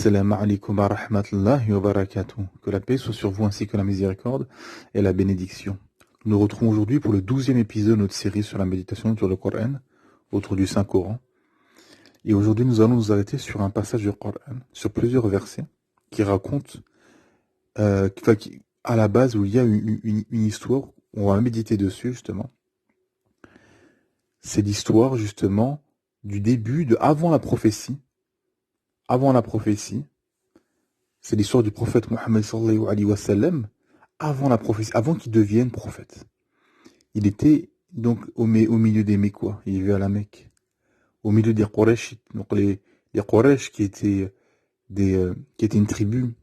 Assalamu alaikum wa rahmatullahi wa barakatuh. Que la paix soit sur vous ainsi que la miséricorde et la bénédiction. Nous nous retrouvons aujourd'hui pour le 12e épisode de notre série sur la méditation sur le Coran, autour du Saint-Coran. Et aujourd'hui, nous allons nous arrêter sur un passage du Coran, sur plusieurs versets, qui racontent, à la base, où il y a une histoire, on va méditer dessus, justement. C'est l'histoire, justement, du début, avant la prophétie. Avant la prophétie, c'est l'histoire du prophète Mohammed sallallahu alayhi wa sallam, avant la prophétie, avant qu'il devienne prophète. Il était donc au milieu des Mécois, il vivait à la Mecque, au milieu des Quraysh, donc les Quraysh qui étaient une tribu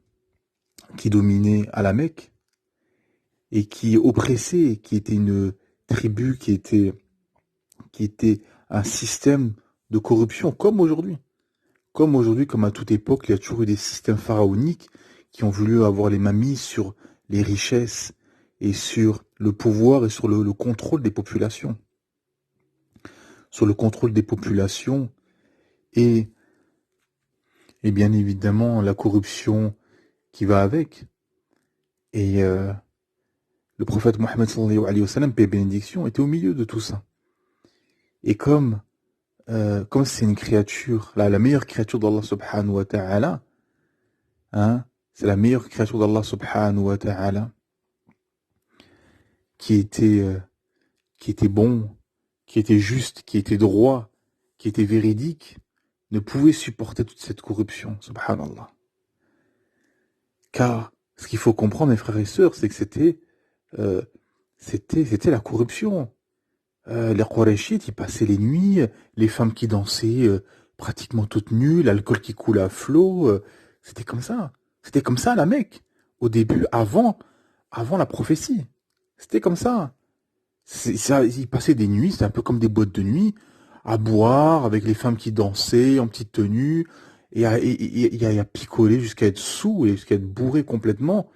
qui dominait à la Mecque et qui oppressait, qui était une tribu qui était un système de corruption comme aujourd'hui. Comme aujourd'hui, comme à toute époque, il y a toujours eu des systèmes pharaoniques qui ont voulu avoir les mains mises sur les richesses et sur le pouvoir et sur le contrôle des populations. Sur le contrôle des populations et bien évidemment la corruption qui va avec. Et le prophète Mohammed sallallahu alayhi wa sallam, paix et bénédiction, était au milieu de tout ça. Et comme c'est une créature, la meilleure créature d'Allah subhanahu wa ta'ala, c'est la meilleure créature d'Allah subhanahu wa ta'ala, qui était bon, qui était juste, qui était droit, qui était véridique, ne pouvait supporter toute cette corruption, subhanallah. Car ce qu'il faut comprendre, mes frères et sœurs, c'est que c'était la corruption. Les Qurayshites, ils passaient les nuits, les femmes qui dansaient pratiquement toutes nues, l'alcool qui coulait à flot, c'était comme ça. C'était comme ça à la Mecque, au début, avant la prophétie. C'était comme ça. Ils passaient des nuits, c'était un peu comme des boîtes de nuit, à boire, avec les femmes qui dansaient en petite tenue, et à picoler jusqu'à être sous et jusqu'à être bourré complètement,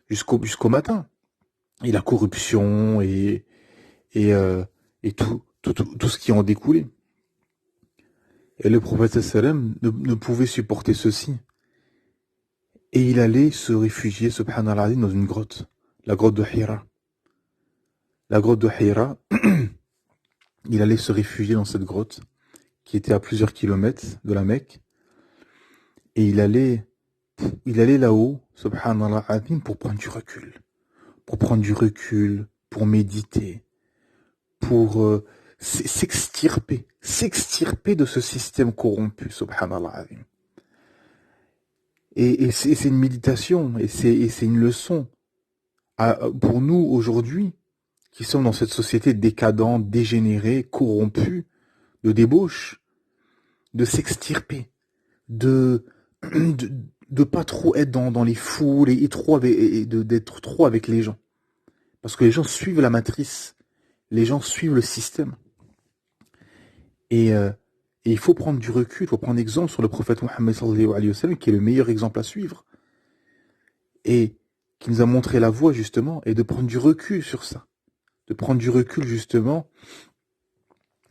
jusqu'au matin. Et la corruption et tout ce qui en découlait. Et le prophète sallam ne pouvait supporter ceci. Et il allait se réfugier, subhanallah, dans une grotte, la grotte de Hira. La grotte de Hira, il allait se réfugier dans cette grotte, qui était à plusieurs kilomètres de la Mecque. Et il allait là-haut, subhanallah, pour prendre du recul. Pour prendre du recul, pour méditer, pour s'extirper de ce système corrompu, subhanallah. Et c'est une méditation, et c'est une leçon pour nous aujourd'hui, qui sommes dans cette société décadente, dégénérée, corrompue, de débauche, de s'extirper, de pas trop être dans les foules et d'être trop avec les gens. Parce que les gens suivent la matrice, les gens suivent le système. Et il faut prendre du recul, il faut prendre exemple sur le prophète Mohammed sallallahu alayhi wa sallam, qui est le meilleur exemple à suivre. Et qui nous a montré la voie, justement, et de prendre du recul sur ça. De prendre du recul, justement,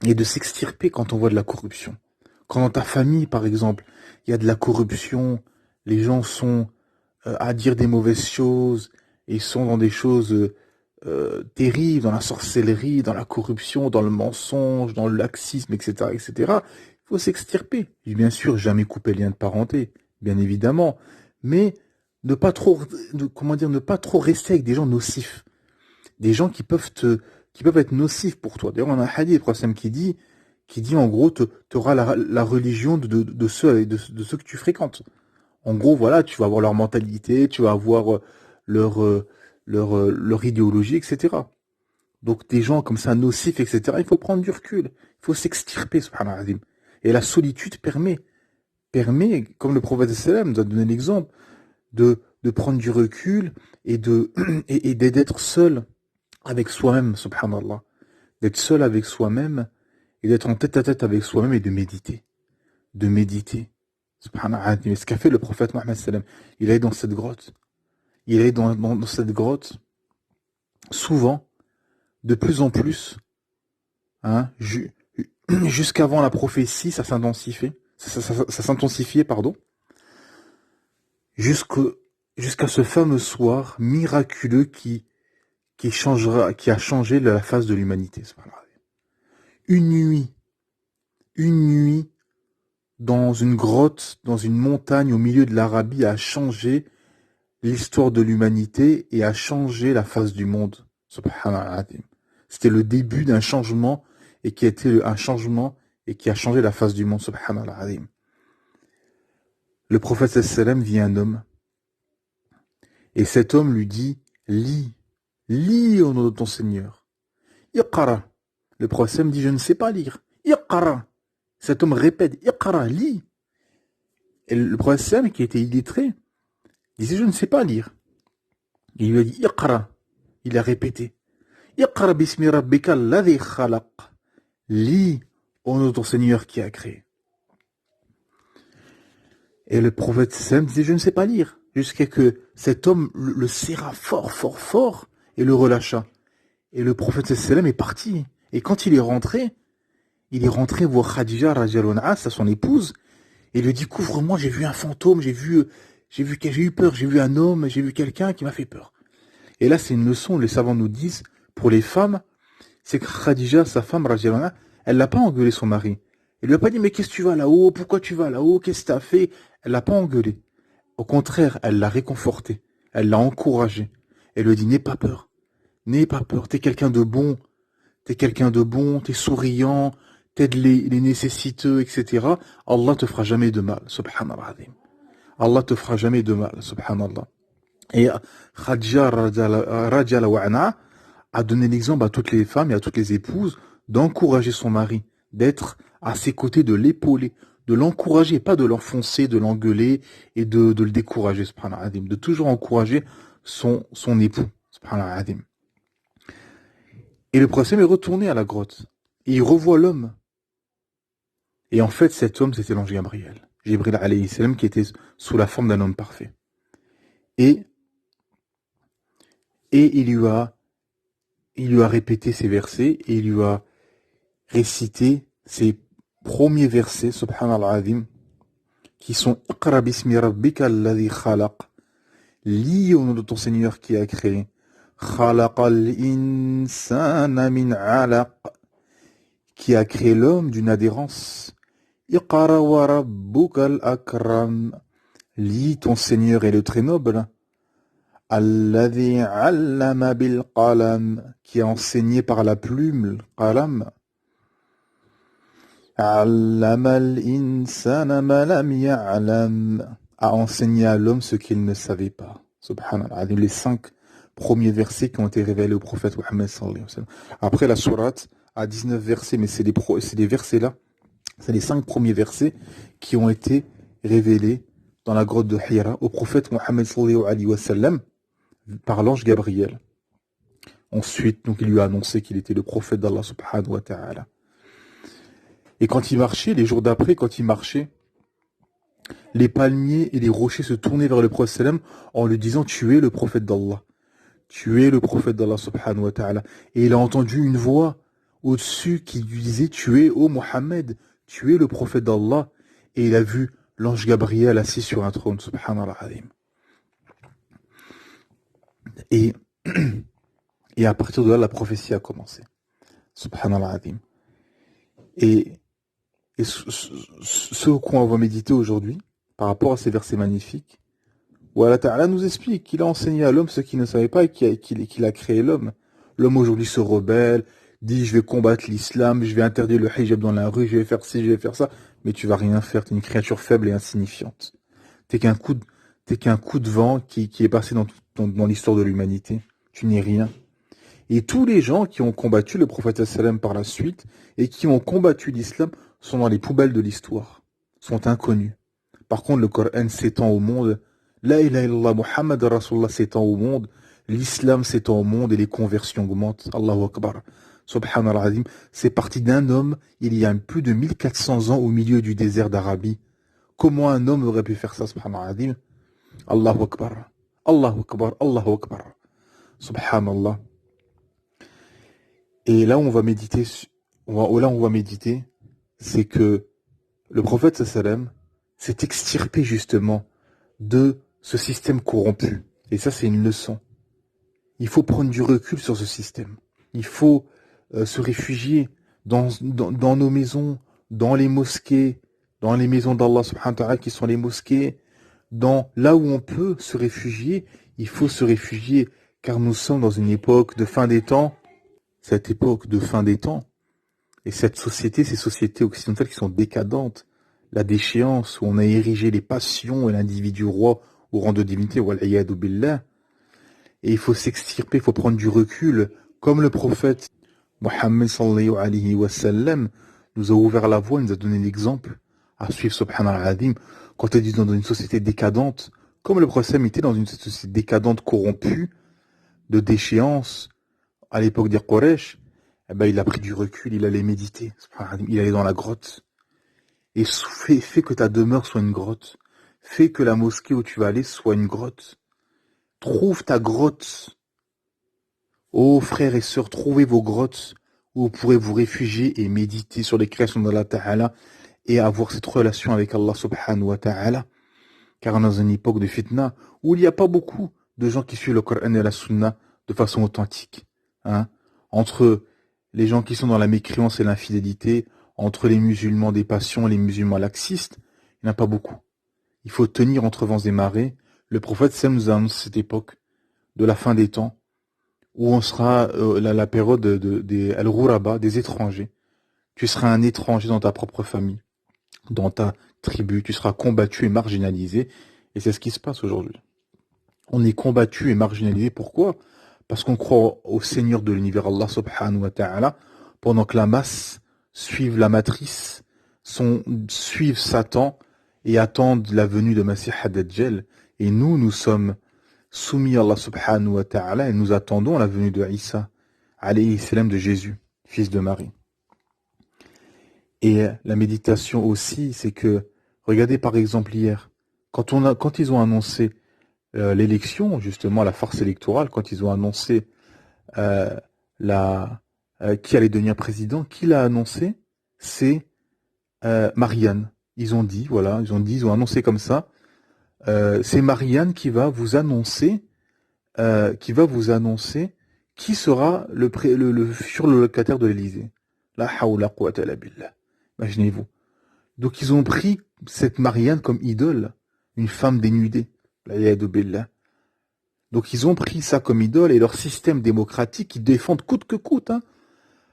et de s'extirper quand on voit de la corruption. Quand dans ta famille, par exemple, il y a de la corruption, les gens sont à dire des mauvaises choses, et sont dans des choses terribles, dans la sorcellerie, dans la corruption, dans le mensonge, dans le laxisme, etc., etc., il faut s'extirper. Et bien sûr, jamais couper le lien de parenté, bien évidemment, mais ne pas trop rester avec des gens nocifs. Des gens qui peuvent être nocifs pour toi. D'ailleurs, on a un hadith, le prophète qui dit en gros, tu auras la religion de ceux que tu fréquentes. En gros, voilà, tu vas avoir leur mentalité, tu vas avoir leur idéologie, etc. Donc des gens comme ça, nocifs, etc., il faut prendre du recul. Il faut s'extirper, subhanallah. Et la solitude permet, comme le prophète sallam nous a donné l'exemple, de prendre du recul et d'être seul avec soi-même, subhanallah. D'être seul avec soi-même et d'être en tête à tête avec soi-même et de méditer. De méditer. Subhanallah. Ce qu'a fait le prophète Mohammed sallam. Il est dans cette grotte. Il est dans cette grotte, souvent, de plus en plus, jusqu'avant la prophétie, ça s'intensifiait, pardon. jusqu'au- jusqu'à ce fameux soir miraculeux qui a changé la face de l'humanité. Une nuit, une nuit dans une grotte, dans une montagne au milieu de l'Arabie a changé l'histoire de l'humanité et a changé la face du monde. Subhanallah. C'était le début d'un changement et qui a été un changement et qui a changé la face du monde. Subhanallah. Le prophète sallam vit un homme et cet homme lui dit lis, lis au nom de ton Seigneur. Iqra. Le prophète sallam dit je ne sais pas lire. Iqra. Cet homme répète Iqra, lis. Et le prophète sallam qui était illettré disait je ne sais pas lire. Il lui a dit Iqra. Il a répété Iqra bismi rabbika alladhi khalaq. Lis au nom de ton Seigneur qui a créé. Et le prophète sallam disait je ne sais pas lire. Jusqu'à que cet homme le serra fort, fort, fort et le relâcha. Et le prophète sallam est parti. Et quand il est rentré voir Khadija radiallahu anha, son épouse, et il lui dit couvre-moi, j'ai vu un fantôme, j'ai eu peur, j'ai vu un homme, j'ai vu quelqu'un qui m'a fait peur. Et là, c'est une leçon, les savants nous disent, pour les femmes, c'est que Khadija, sa femme, radiallahu anha, elle l'a pas engueulé son mari. Elle lui a pas dit, mais qu'est-ce que tu vas là-haut? Pourquoi tu vas là-haut? Qu'est-ce que t'as fait? Elle l'a pas engueulé. Au contraire, elle l'a réconforté. Elle l'a encouragé. Elle lui dit, n'aie pas peur. N'aie pas peur. T'es quelqu'un de bon. T'es souriant. T'aides les nécessiteux, etc. Allah te fera jamais de mal. Subhanallah. Allah te fera jamais de mal. Subhanallah. Et Khadija radiallahu anha a donné l'exemple à toutes les femmes et à toutes les épouses d'encourager son mari, d'être à ses côtés, de l'épauler, de l'encourager, pas de l'enfoncer, de l'engueuler et de le décourager, subhanallah, de toujours encourager son époux, subhanallah. Et le prophète est retourné à la grotte et il revoit l'homme. Et en fait, cet homme, c'était l'ange Gabriel. Jibril alayhi salam qui était sous la forme d'un homme parfait. Et il lui a répété ces versets et il lui a récité ces premiers versets, subhanallah azim, qui sont Iqra bismi rabbika alladhi khalaq. Lis au nom de ton Seigneur qui a créé. Khalaqal insana min alaq. Qui a créé l'homme d'une adhérence. Iqra wa rabbukal akram. Lis ton Seigneur est le très noble. Alladhi allama bil qalam. Qui a enseigné par la plume, le qalam. Allama al-insana ma lam ya'lam. A enseigné à l'homme ce qu'il ne savait pas. Subhanallah. Les 5 premiers versets qui ont été révélés au prophète Muhammad sallallahu alayhi wa sallam. Après la sourate a 19 versets, mais c'est des versets là. C'est les 5 premiers versets qui ont été révélés dans la grotte de Hira au prophète Muhammad sallallahu alayhi wa sallam par l'ange Gabriel. Ensuite, donc, il lui a annoncé qu'il était le prophète d'Allah subhanahu wa ta'ala. Et quand il marchait, les jours d'après, quand il marchait, les palmiers et les rochers se tournaient vers le prophète sallam en lui disant tu es le prophète d'Allah. Tu es le prophète d'Allah subhanahu wa ta'ala. Et il a entendu une voix au-dessus qui lui disait tu es, ô Mohammed, tu es le prophète d'Allah. Et il a vu l'ange Gabriel assis sur un trône, subhanallah. Et à partir de là, la prophétie a commencé. Subhanallah. Et ce qu'on va méditer aujourd'hui, par rapport à ces versets magnifiques, où Allah Ta'ala nous explique qu'il a enseigné à l'homme ce qu'il ne savait pas et qu'il a créé l'homme. L'homme aujourd'hui se rebelle, dit je vais combattre l'islam, je vais interdire le hijab dans la rue, je vais faire ci, je vais faire ça, mais tu vas rien faire, tu es une créature faible et insignifiante. T'es qu'un coup de vent qui est passé dans l'histoire de l'humanité. Tu n'es rien. Et tous les gens qui ont combattu le prophète sallam par la suite et qui ont combattu l'islam sont dans les poubelles de l'histoire, sont inconnus. Par contre, le Coran s'étend au monde, la ilaha illallah Muhammad Rasulullah s'étend au monde, l'islam s'étend au monde et les conversions augmentent. Allahu Akbar. Subhanallah azim. C'est parti d'un homme il y a plus de 1400 ans au milieu du désert d'Arabie. Comment un homme aurait pu faire ça, subhanallah azim? Allahu Akbar. Allahu Akbar. Allahu Akbar. Subhanallah. Et là où on va méditer, c'est que le prophète sallam s'est extirpé justement de ce système corrompu. Et ça, c'est une leçon. Il faut prendre du recul sur ce système. Il faut se réfugier dans nos maisons, dans les mosquées, dans les maisons d'Allah subhanahu wa ta'ala qui sont les mosquées, là où on peut se réfugier, il faut se réfugier car nous sommes dans une époque de fin des temps, cette époque de fin des temps, et cette société, ces sociétés occidentales qui sont décadentes, la déchéance où on a érigé les passions et l'individu roi au rang de divinité, wal'iyadu billah, et il faut s'extirper, il faut prendre du recul, comme le prophète Mohammed sallallahu alayhi wa sallam nous a ouvert la voie, nous a donné l'exemple à suivre, subhanallah al-azim, quand il dit dans une société décadente, comme le prophète était dans une société décadente, corrompue, de déchéance, à l'époque des Quraysh, eh ben, il a pris du recul, il allait méditer, il allait dans la grotte, et fais que ta demeure soit une grotte, fais que la mosquée où tu vas aller soit une grotte, trouve ta grotte. Ô frères et sœurs, trouvez vos grottes où vous pourrez vous réfugier et méditer sur les créations d'Allah Ta'ala et avoir cette relation avec Allah Subhanahu wa Ta'ala. Car dans une époque de fitna où il n'y a pas beaucoup de gens qui suivent le Coran et la Sunna de façon authentique. Hein, entre les gens qui sont dans la mécréance et l'infidélité, entre les musulmans des passions et les musulmans laxistes, il n'y en a pas beaucoup. Il faut tenir entre vents et marées. Le prophète Sam nous a annoncé cette époque de la fin des temps, où on sera la période des al-Ghuraba, des étrangers. Tu seras un étranger dans ta propre famille, dans ta tribu, tu seras combattu et marginalisé, et c'est ce qui se passe aujourd'hui. On est combattu et marginalisé, pourquoi? Parce qu'on croit au Seigneur de l'univers, Allah subhanahu wa ta'ala, pendant que la masse suive la matrice, suivent Satan, et attendent la venue de Masih ad-Dajjal, et nous sommes soumis à Allah subhanahu wa ta'ala et nous attendons la venue de Isa, alayhi salam, de Jésus, fils de Marie. Et la méditation aussi, c'est que, regardez par exemple hier, quand ils ont annoncé l'élection, justement la farce électorale, quand ils ont annoncé qui allait devenir président, qui l'a annoncé? C'est Marianne. Ils ont annoncé comme ça, c'est Marianne qui va vous annoncer qui sera le futur locataire de l'Élysée. La hawla quwwata illa billah. Imaginez-vous. Donc ils ont pris cette Marianne comme idole, une femme dénudée. La yadu billah. Donc ils ont pris ça comme idole et leur système démocratique, ils défendent coûte que coûte. Hein.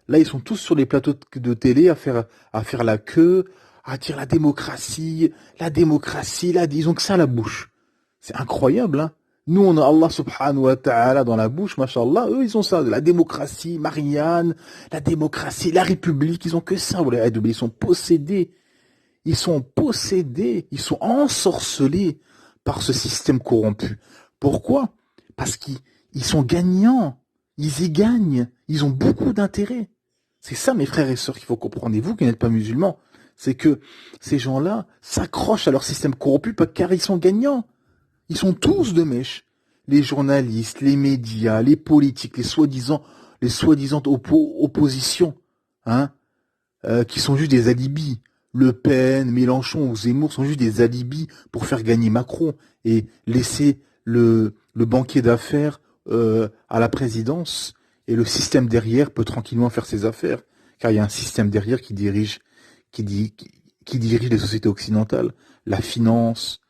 Là ils sont tous sur les plateaux de télé à faire la queue, à dire la démocratie, ils ont que ça à la bouche. C'est incroyable, hein. Nous, on a Allah subhanahu wa ta'ala dans la bouche, mashallah. Eux, ils ont ça, la démocratie, Marianne, la démocratie, la République, ils ont que ça. Ils sont possédés. Ils sont ensorcelés par ce système corrompu. Pourquoi? Parce qu'ils sont gagnants. Ils y gagnent. Ils ont beaucoup d'intérêt. C'est ça, mes frères et sœurs, qu'il faut comprendre. Et vous qui n'êtes pas musulmans, c'est que ces gens-là s'accrochent à leur système corrompu car ils sont gagnants. Ils sont tous de mèche. Les journalistes, les médias, les politiques, les soi-disant oppositions, hein, qui sont juste des alibis. Le Pen, Mélenchon ou Zemmour sont juste des alibis pour faire gagner Macron et laisser le banquier d'affaires à la présidence. Et le système derrière peut tranquillement faire ses affaires, car il y a un système derrière qui dirige les sociétés occidentales, la finance,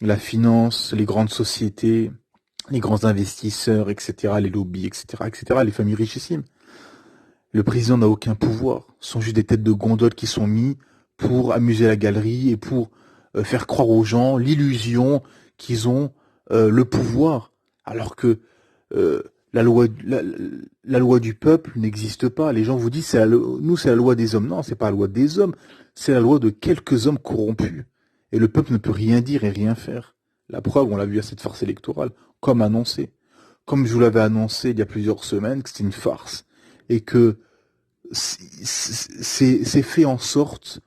les grandes sociétés, les grands investisseurs, etc., les lobbies, etc., les familles richissimes. Le président n'a aucun pouvoir. Ce sont juste des têtes de gondole qui sont mis pour amuser la galerie et pour faire croire aux gens l'illusion qu'ils ont le pouvoir, alors que la loi du peuple n'existe pas. Les gens vous disent c'est la loi des hommes. Non, c'est pas la loi des hommes, c'est la loi de quelques hommes corrompus. Et le peuple ne peut rien dire et rien faire. La preuve, on l'a vu à cette farce électorale, comme annoncé. Comme je vous l'avais annoncé il y a plusieurs semaines, que c'était une farce. Et que c'est fait en sorte,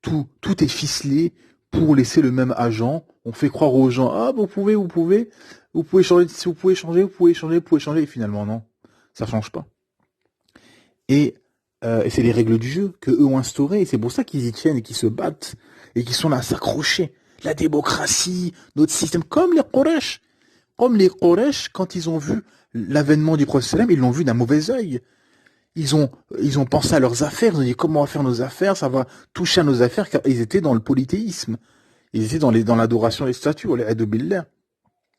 tout est ficelé pour laisser le même agent. On fait croire aux gens, ah, vous pouvez changer, si vous pouvez changer, et finalement non, ça change pas. Et c'est les règles du jeu que eux ont instaurées, et c'est pour ça qu'ils y tiennent et qu'ils se battent, et qu'ils sont là à s'accrocher. la démocratie, notre système, comme les Quraysh. Comme les Quraysh, quand ils ont vu l'avènement du prophète sallam, ils l'ont vu d'un mauvais œil. Ils ont, ils ont pensé à leurs affaires, ils ont dit comment on va faire nos affaires, ça va toucher à nos affaires, car ils étaient dans le polythéisme. Ils étaient dans l'adoration des statues, billah.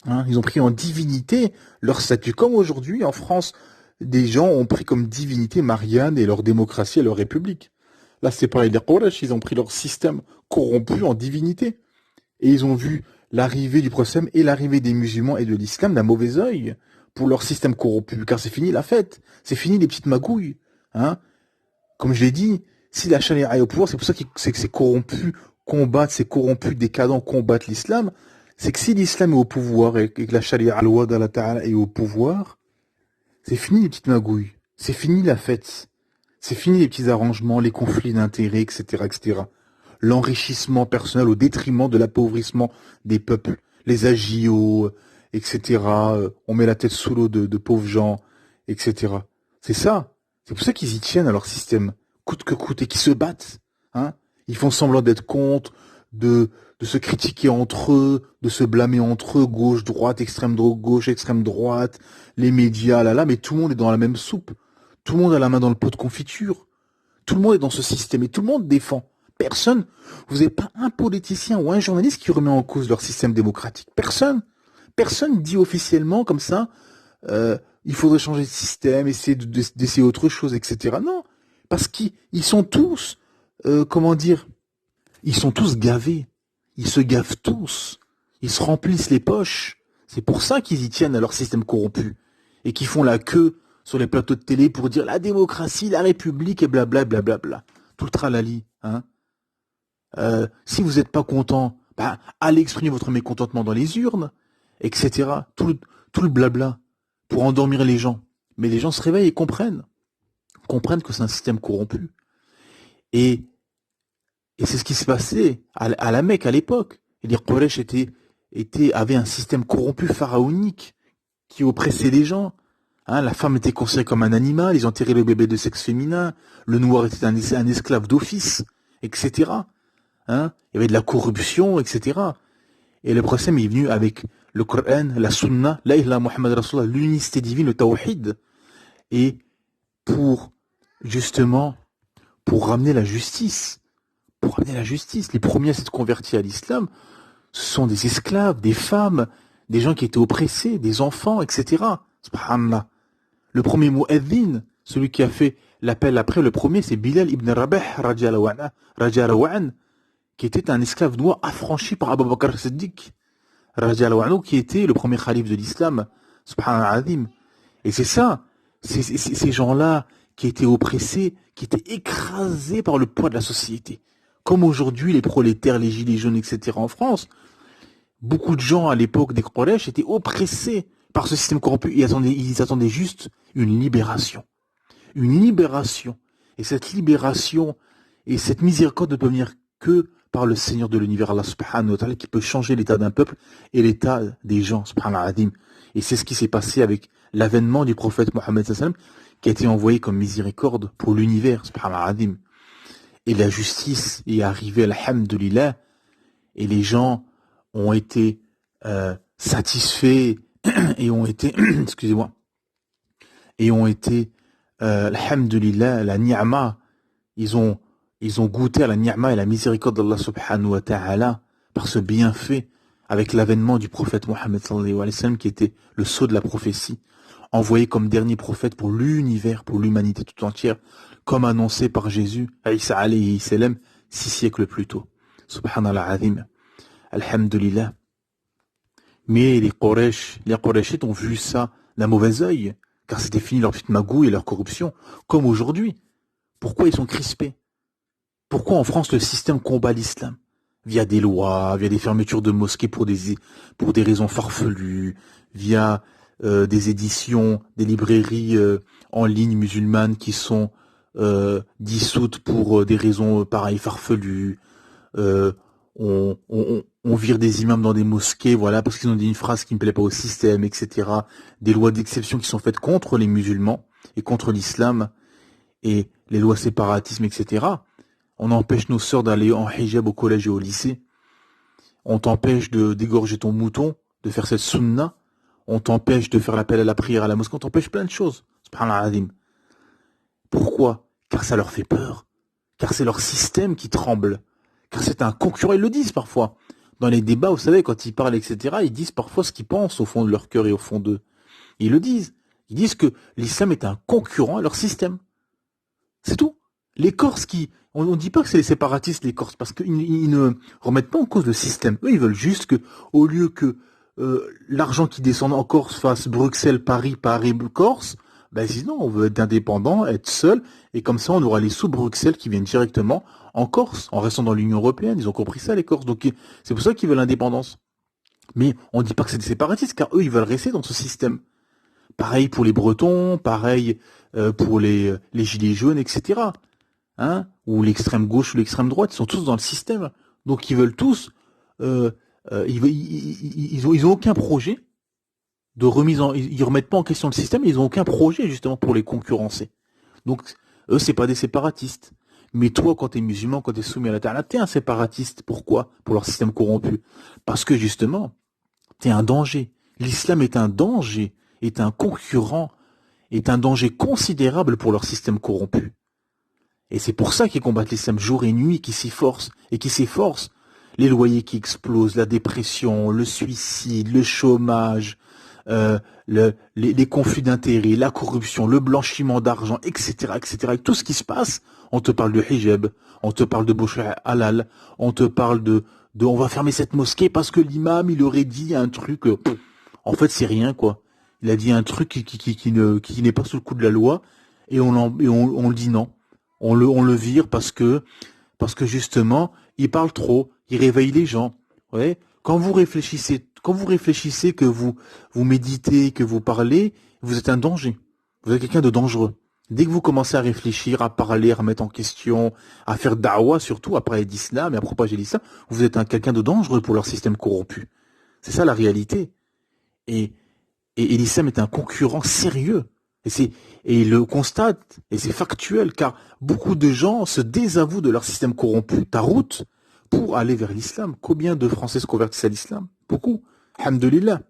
Hein, ils ont pris en divinité leur statut, comme aujourd'hui en France, des gens ont pris comme divinité Marianne et leur démocratie et leur république. Là, c'est pareil, les Quraysh, ils ont pris leur système corrompu en divinité. Et ils ont vu l'arrivée du prophète et l'arrivée des musulmans et de l'islam d'un mauvais œil pour leur système corrompu, car c'est fini la fête, c'est fini les petites magouilles. Hein. Comme je l'ai dit, si la charia est au pouvoir, c'est pour ça que c'est corrompu, combattent, ces corrompus décadents combattent l'islam, c'est que si l'islam est au pouvoir et que la charia al-Wad al-Ta'ala est au pouvoir, c'est fini les petites magouilles, c'est fini la fête, c'est fini les petits arrangements, les conflits d'intérêts, etc., etc. L'enrichissement personnel au détriment de l'appauvrissement des peuples, les agios, etc. On met la tête sous l'eau de pauvres gens, etc. C'est ça. C'est pour ça qu'ils y tiennent à leur système, coûte que coûte, et qu'ils se battent. Hein. Ils font semblant d'être contre, de se critiquer entre eux, de se blâmer entre eux, gauche, droite, gauche, extrême droite, les médias, là, mais tout le monde est dans la même soupe. Tout le monde a la main dans le pot de confiture. Tout le monde est dans ce système et tout le monde défend. Personne, vous n'avez pas un politicien ou un journaliste qui remet en cause leur système démocratique. Personne. Personne dit officiellement comme ça, il faudrait changer de système, essayer d'essayer autre chose, etc. Non, parce qu'ils sont tous, comment dire, ils sont tous gavés. Ils se gavent tous. Ils se remplissent les poches. C'est pour ça qu'ils y tiennent à leur système corrompu. Et qu'ils font la queue sur les plateaux de télé pour dire la démocratie, la république et blablabla. Bla, bla, bla. Tout le tralali. Hein. Si vous n'êtes pas content, bah, allez exprimer votre mécontentement dans les urnes, etc. Tout le blabla pour endormir les gens. Mais les gens se réveillent et comprennent. Comprennent que c'est un système corrompu. Et c'est ce qui se passait à la Mecque à l'époque. Et les Quraysh avaient un système corrompu pharaonique qui oppressait les gens. Hein, la femme était considérée comme un animal, ils enterraient le bébé de sexe féminin, le noir était un esclave d'office, etc. Hein, il y avait de la corruption, etc. Et le prophète est venu avec le Coran, la Sunna, la ilaha Muhammad Rasulullah, l'unicité divine, le Tawhid, et justement, pour ramener la justice. Pour ramener la justice. Les premiers à s'être convertis à l'islam, ce sont des esclaves, des femmes, des gens qui étaient oppressés, des enfants, etc. Subhanallah. Le premier mu'adhin, celui qui a fait l'appel après, le premier, c'est Bilal ibn Rabah, radiallahu anhu, qui était un esclave noir affranchi par Abu Bakr Siddiq, radiallahu anhu, qui était le premier calife de l'islam. Subhanallah. Et c'est ça, ces gens-là qui étaient oppressés, qui étaient écrasés par le poids de la société. Comme aujourd'hui, les prolétaires, les gilets jaunes, etc. en France, beaucoup de gens à l'époque des Quraysh étaient oppressés par ce système corrompu. Ils attendaient juste une libération. Une libération. Et cette libération et cette miséricorde ne peut venir que par le Seigneur de l'univers, Allah subhanahu wa ta'ala, qui peut changer l'état d'un peuple et l'état des gens, subhanahu wa ta'ala. Et c'est ce qui s'est passé avec l'avènement du prophète Mohammed sallam, qui a été envoyé comme miséricorde pour l'univers, subhanahu wa ta'ala. Et la justice est arrivée, alhamdulillah, et les gens ont été satisfaits et ont été, excusez-moi, et ont été, alhamdulillah, la ni'ma, ils ont goûté à la ni'ma et la miséricorde d'Allah subhanahu wa ta'ala par ce bienfait avec l'avènement du prophète Mohammed sallallahu alayhi wa sallam qui était le sceau de la prophétie, envoyé comme dernier prophète pour l'univers, pour l'humanité tout entière, comme annoncé par Jésus, Isa alayhi salam, 6 siècles plus tôt. Subhanallah azim. Alhamdulillah. Mais les Qurayshites ont vu ça d'un mauvais œil, car c'était fini leur petite magouille et leur corruption, comme aujourd'hui. Pourquoi ils sont crispés? Pourquoi en France le système combat l'islam? Via des lois, via des fermetures de mosquées pour des raisons farfelues, via des éditions, des librairies en ligne musulmanes qui sont dissoutes pour des raisons pareilles farfelues. On vire des imams dans des mosquées, voilà, parce qu'ils ont dit une phrase qui ne plaît pas au système, etc. Des lois d'exception qui sont faites contre les musulmans et contre l'islam, et les lois séparatisme, etc. On empêche nos sœurs d'aller en hijab au collège et au lycée. On t'empêche de d'égorger ton mouton, de faire cette sunna. On t'empêche de faire l'appel à la prière à la mosquée. On t'empêche plein de choses. Subhanallah azim. Pourquoi? Car ça leur fait peur. Car c'est leur système qui tremble. Car c'est un concurrent. Ils le disent parfois. Dans les débats, vous savez, quand ils parlent, etc., ils disent parfois ce qu'ils pensent au fond de leur cœur et au fond d'eux. Ils le disent. Ils disent que l'islam est un concurrent à leur système. C'est tout. Les Corses on ne dit pas que c'est les séparatistes, les Corses, parce qu'ils ne remettent pas en cause le système. Eux, ils veulent juste que, au lieu que l'argent qui descend en Corse fasse Bruxelles, Paris, Paris, Corse, ben sinon, on veut être indépendant, être seul, et comme ça, on aura les sous Bruxelles qui viennent directement en Corse, en restant dans l'Union européenne. Ils ont compris ça, les Corses. Donc, c'est pour ça qu'ils veulent l'indépendance. Mais on ne dit pas que c'est des séparatistes, car eux, ils veulent rester dans ce système. Pareil pour les Bretons, pareil pour les Gilets jaunes, etc. Hein, ou l'extrême gauche ou l'extrême droite, ils sont tous dans le système. Donc ils veulent tous, ils ont aucun projet de remise en, ils remettent pas en question le système, ils ont aucun projet justement pour les concurrencer. Donc eux c'est pas des séparatistes. Mais toi quand t'es musulman, quand t'es soumis à la terre, t'es un séparatiste. Pourquoi? Pour leur système corrompu. Parce que justement, t'es un danger. L'islam est un danger, est un concurrent, est un danger considérable pour leur système corrompu. Et c'est pour ça qu'ils combattent l'islam jour et nuit, qui s'efforcent, et qui s'efforcent. Les loyers qui explosent, la dépression, le suicide, le chômage, les conflits d'intérêts, la corruption, le blanchiment d'argent, etc., etc. Et tout ce qui se passe, on te parle de hijab, on te parle de bouche halal, on te parle de on va fermer cette mosquée parce que l'imam, il aurait dit un truc, en fait, c'est rien, quoi. Il a dit un truc qui n'est pas sous le coup de la loi, et on le dit non. On le vire parce que justement, il parle trop, il réveille les gens. Ouais. Quand vous réfléchissez, que vous méditez, que vous parlez, vous êtes un danger. Vous êtes quelqu'un de dangereux. Dès que vous commencez à réfléchir, à parler, à remettre en question, à faire da'wah surtout, à parler d'islam et à propager l'islam, vous êtes quelqu'un de dangereux pour leur système corrompu. C'est ça la réalité. Et l'islam est un concurrent sérieux. Et il le constate, et c'est factuel, car beaucoup de gens se désavouent de leur système corrompu, Tarout, pour aller vers l'islam. Combien de Français se convertissent à l'islam? Beaucoup. Alhamdulillah.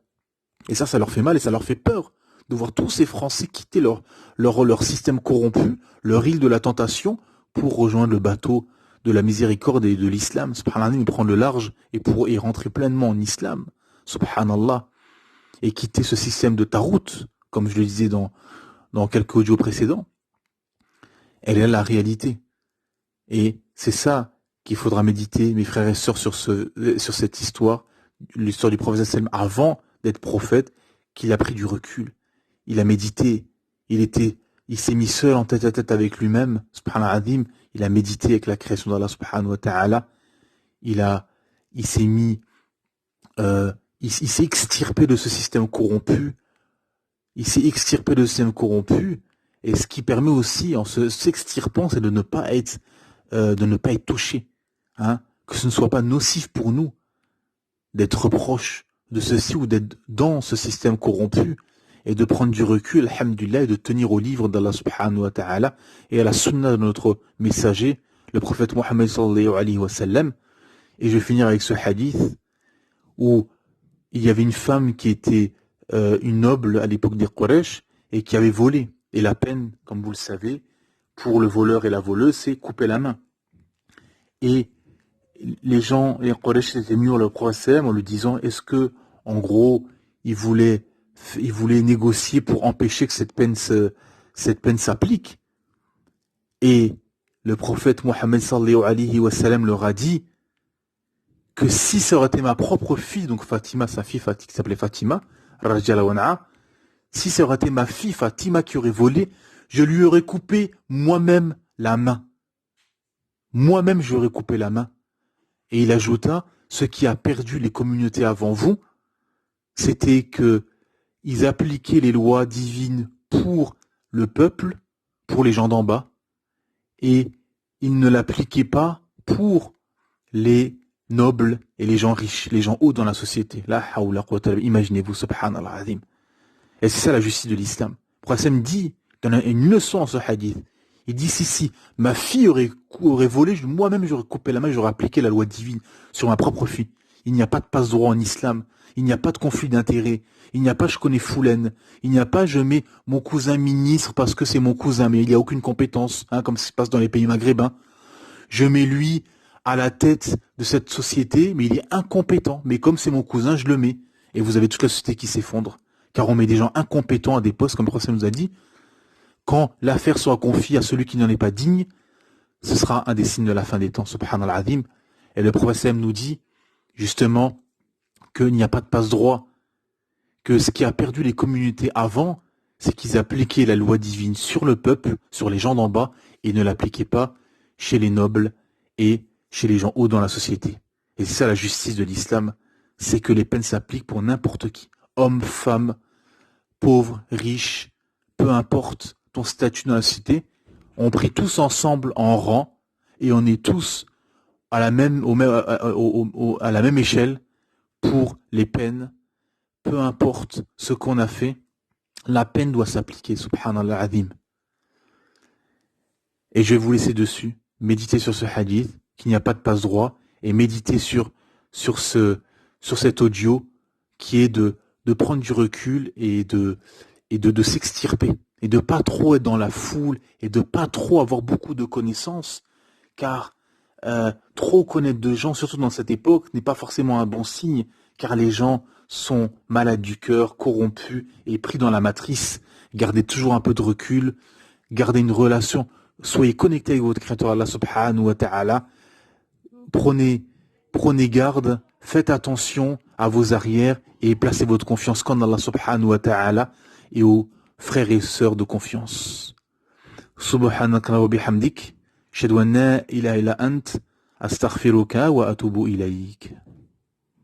Et ça leur fait mal et ça leur fait peur de voir tous ces Français quitter leur système corrompu, leur île de la tentation, pour rejoindre le bateau de la miséricorde et de l'islam. Subhanallah, et prendre le large et rentrer pleinement en islam. Subhanallah. Et quitter ce système de Tarout, comme je le disais dans quelques audios précédents. Elle est là la réalité. Et c'est ça qu'il faudra méditer, mes frères et sœurs, sur cette histoire, l'histoire du prophète sallam avant d'être prophète, qu'il a pris du recul. Il a médité. Il s'est mis seul en tête à tête avec lui-même, subhanallah azim. Il a médité avec la création d'Allah subhanahu wa ta'ala. Il s'est mis, il s'est extirpé de ce système corrompu. Il s'est extirpé de ce système corrompu, et ce qui permet aussi, en s'extirpant, c'est de ne pas être touché, hein, que ce ne soit pas nocif pour nous d'être proche de ceci ou d'être dans ce système corrompu, et de prendre du recul, alhamdulillah, et de tenir au livre d'Allah subhanahu wa ta'ala et à la sunna de notre messager, le prophète Mohammed sallallahu alayhi wa sallam. Et je vais finir avec ce hadith où il y avait une femme qui était une noble à l'époque des Quraysh et qui avait volé. Et la peine, comme vous le savez, pour le voleur et la voleuse, c'est couper la main. Et les Quraysh s'étaient mis au le procès en lui disant, est-ce que, en gros, ils voulaient négocier pour empêcher que cette peine s'applique. Et le prophète Mohammed sallallahu alayhi wa sallam leur a dit que si ça aurait été ma propre fille, donc Fatima, sa fille qui s'appelait Fatima, si ça aurait été ma fille Fatima qui aurait volé, je lui aurais coupé moi-même la main. Moi-même, je lui aurais coupé la main. Et il ajouta, ce qui a perdu les communautés avant vous, c'était que ils appliquaient les lois divines pour le peuple, pour les gens d'en bas, et ils ne l'appliquaient pas pour les nobles et les gens riches, les gens hauts dans la société. La hawla quwwata, imaginez-vous, subhanallah azim. Et c'est ça la justice de l'islam. Le prophète dit, donne une leçon en ce hadith. Il dit, si ma fille aurait volé, moi-même j'aurais coupé la main, j'aurais appliqué la loi divine sur ma propre fille. Il n'y a pas de passe-droit en islam. Il n'y a pas de conflit d'intérêts. Il n'y a pas je connais Foulaine. Il n'y a pas je mets mon cousin ministre parce que c'est mon cousin, mais il n'y a aucune compétence, hein, comme ça se passe dans les pays maghrébins. Je mets lui à la tête de cette société, mais il est incompétent. Mais comme c'est mon cousin, je le mets. Et vous avez toute la société qui s'effondre. Car on met des gens incompétents à des postes, comme le prophète nous a dit. Quand l'affaire sera confiée à celui qui n'en est pas digne, ce sera un des signes de la fin des temps, subhanallah azim. Et le prophète nous dit, justement, qu'il n'y a pas de passe-droit, que ce qui a perdu les communautés avant, c'est qu'ils appliquaient la loi divine sur le peuple, sur les gens d'en bas, et ne l'appliquaient pas chez les nobles et chez les gens hauts dans la société. Et c'est ça la justice de l'islam, c'est que les peines s'appliquent pour n'importe qui. Homme, femme, pauvre, riche, peu importe ton statut dans la société, on prie tous ensemble en rang, et on est tous à la même, à la même échelle pour les peines, peu importe ce qu'on a fait, la peine doit s'appliquer, subhanallah azim. Et je vais vous laisser dessus, méditer sur ce hadith, qu'il n'y a pas de passe-droit, et méditer sur cet audio qui est de prendre du recul et de s'extirper, et de pas trop être dans la foule, et de pas trop avoir beaucoup de connaissances, car trop connaître de gens, surtout dans cette époque, n'est pas forcément un bon signe, car les gens sont malades du cœur, corrompus et pris dans la matrice. Gardez toujours un peu de recul, gardez une relation, soyez connectés avec votre Créateur Allah subhanahu wa ta'ala, prenez garde, faites attention à vos arrières et placez votre confiance qu'en Allah subhanahu wa ta'ala et aux frères et sœurs de confiance. Subhanaka wa bihamdik. أشهد أن لا إله إلا أنت أستغفرك وأتوب إليك